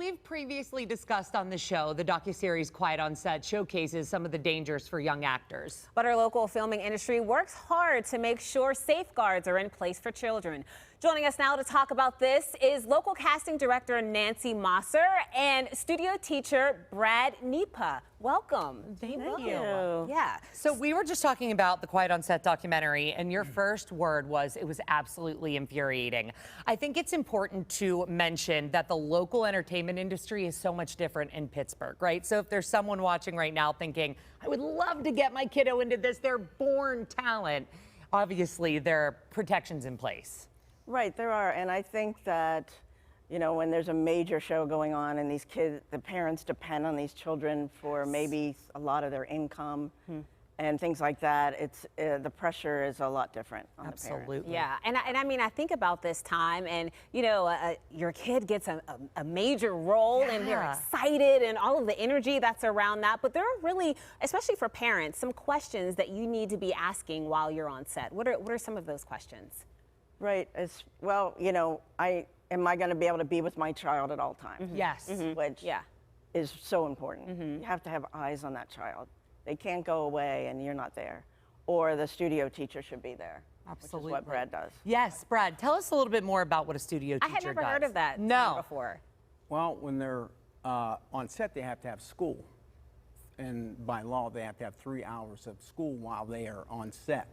we've previously discussed on the show, the docu-series Quiet on Set showcases some of the dangers for young actors. But our local filming industry works hard to make sure safeguards are in place for children. Joining us now to talk about this is local casting director Nancy Mosser and studio teacher Brad Nepa. Welcome. Thank you. Yeah. So we were just talking about the Quiet on Set documentary, and your first word was it was absolutely infuriating. I think it's important to mention that the local entertainment industry is so much different in Pittsburgh, right? So if there's someone watching right now thinking, I would love to get my kiddo into this, they're born talent. Obviously, there are protections in place. Right, there are, and I think that, you know, when there's a major show going on and these kids, the parents depend on these children for maybe a lot of their income and things like that, it's the pressure is a lot different on the parents. Absolutely. Yeah, and I mean, I think about this time, and you know, your kid gets a major role, and they're excited, and all of the energy that's around that. But there are really, especially for parents, some questions that you need to be asking while you're on set. What are some of those questions? Right, as well, you know, am I going to be able to be with my child at all times? Yes. Which is so important. You have to have eyes on that child. They can't go away and you're not there. Or the studio teacher should be there. Absolutely. Which is what Brad does. Yes, Brad, tell us a little bit more about what a studio teacher does. I had never heard of that before. Well, when they're on set, they have to have school. And by law, they have to have 3 hours of school while they are on set.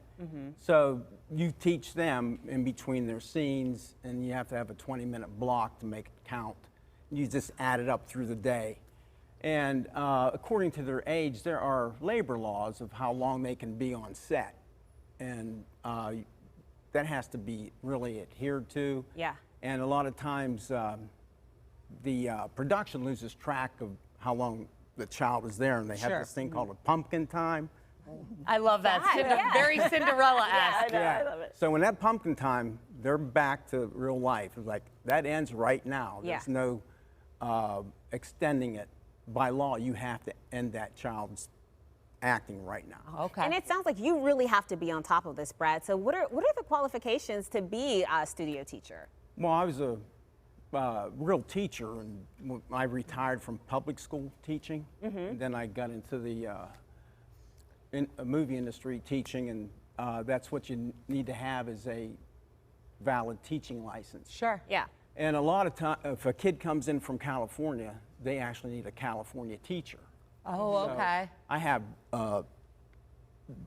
So you teach them in between their scenes, and you have to have a 20-minute block to make it count. You just add it up through the day. And according to their age, there are labor laws of how long they can be on set. And that has to be really adhered to. Yeah. And a lot of times, the production loses track of how long the child is there, and they have this thing called a pumpkin time. I love that. Very Cinderella-esque. I love it. So when that pumpkin time, they're back to real life. It's like, that ends right now. There's no extending it. By law, you have to end that child's acting right now. Okay. And it sounds like you really have to be on top of this, Brad. So what are the qualifications to be a studio teacher? Well, I was a real teacher, and I retired from public school teaching. And then I got into the movie industry teaching, and that's what you need to have is a valid teaching license. Sure. Yeah. And a lot of time, if a kid comes in from California, they actually need a California teacher. Oh, okay. I have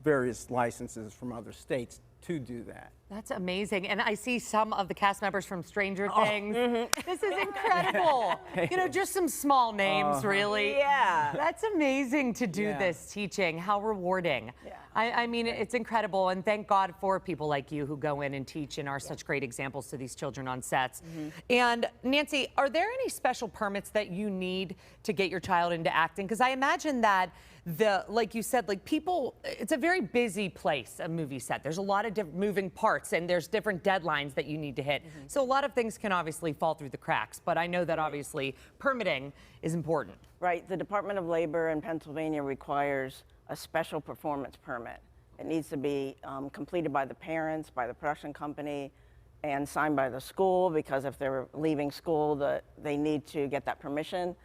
various licenses from other states to do that. That's amazing. And I see some of the cast members from Stranger Things. This is incredible. You know, just some small names, really. Yeah. That's amazing to do this teaching. How rewarding. Yeah. I mean, it's incredible. And thank God for people like you who go in and teach and are such great examples to these children on sets. And Nancy, are there any special permits that you need to get your child into acting? Because I imagine that like you said, like people, it's a very busy place, a movie set. There's a lot of different moving parts, and there's different deadlines that you need to hit. So a lot of things can obviously fall through the cracks, but I know that obviously permitting is important. Right, the Department of Labor in Pennsylvania requires a special performance permit. It needs to be completed by the parents, by the production company, and signed by the school, because if they're leaving school, they need to get that permission.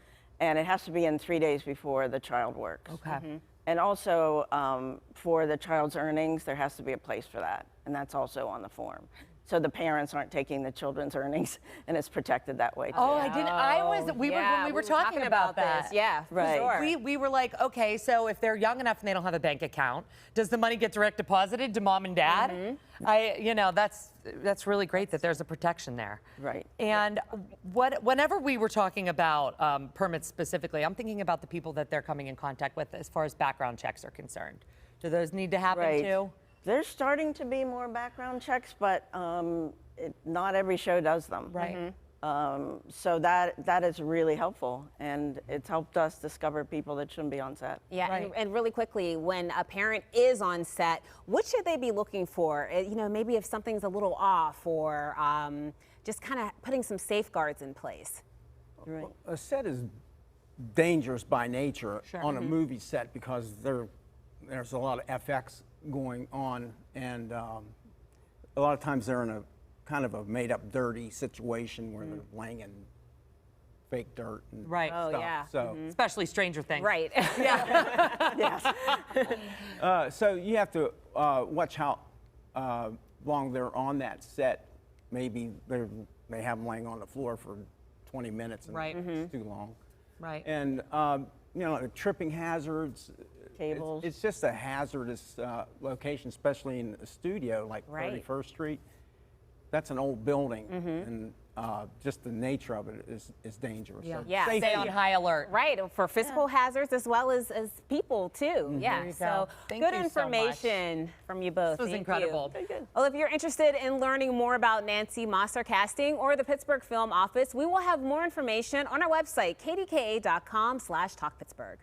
And it has to be in 3 days before the child works. Okay. And also, for the child's earnings, there has to be a place for that, and that's also on the form. So the parents aren't taking the children's earnings, and it's protected that way too. Oh, I didn't. When we were talking about that. this. Yeah, for Right. sure. We were like, okay, so if they're young enough and they don't have a bank account, does the money get direct deposited to mom and dad? You know, that's really great that there's a protection there. Right. And whenever we were talking about permits specifically, I'm thinking about the people that they're coming in contact with as far as background checks are concerned. Do those need to happen too? There's starting to be more background checks, but not every show does them. Right. So that is really helpful, and it's helped us discover people that shouldn't be on set. Yeah, Right. and really quickly, when a parent is on set, what should they be looking for? You know, maybe if something's a little off, or just kind of putting some safeguards in place. Right. A set is dangerous by nature on a movie set, because there's a lot of FX going on, and a lot of times they're in a kind of a made-up dirty situation where they're laying in fake dirt and Right. Oh, stuff. yeah. So, Especially Stranger Things. Right. Yes. so you have to watch how long they're on that set. Maybe they have them laying on the floor for 20 minutes and Right. it's too long. Right. And you know, the tripping hazards. Cables. It's just a hazardous location, especially in a studio like Right. 31st Street. That's an old building, and just the nature of it is dangerous. Yeah. So Yeah, safety- Stay on high alert. Right, for physical hazards as well as people too. Yeah, There you so go. Thank good you so much. information from you both. This was Thank incredible. You. Well, if you're interested in learning more about Nancy Mosser Casting or the Pittsburgh Film Office, we will have more information on our website, kdka.com/talkpittsburgh.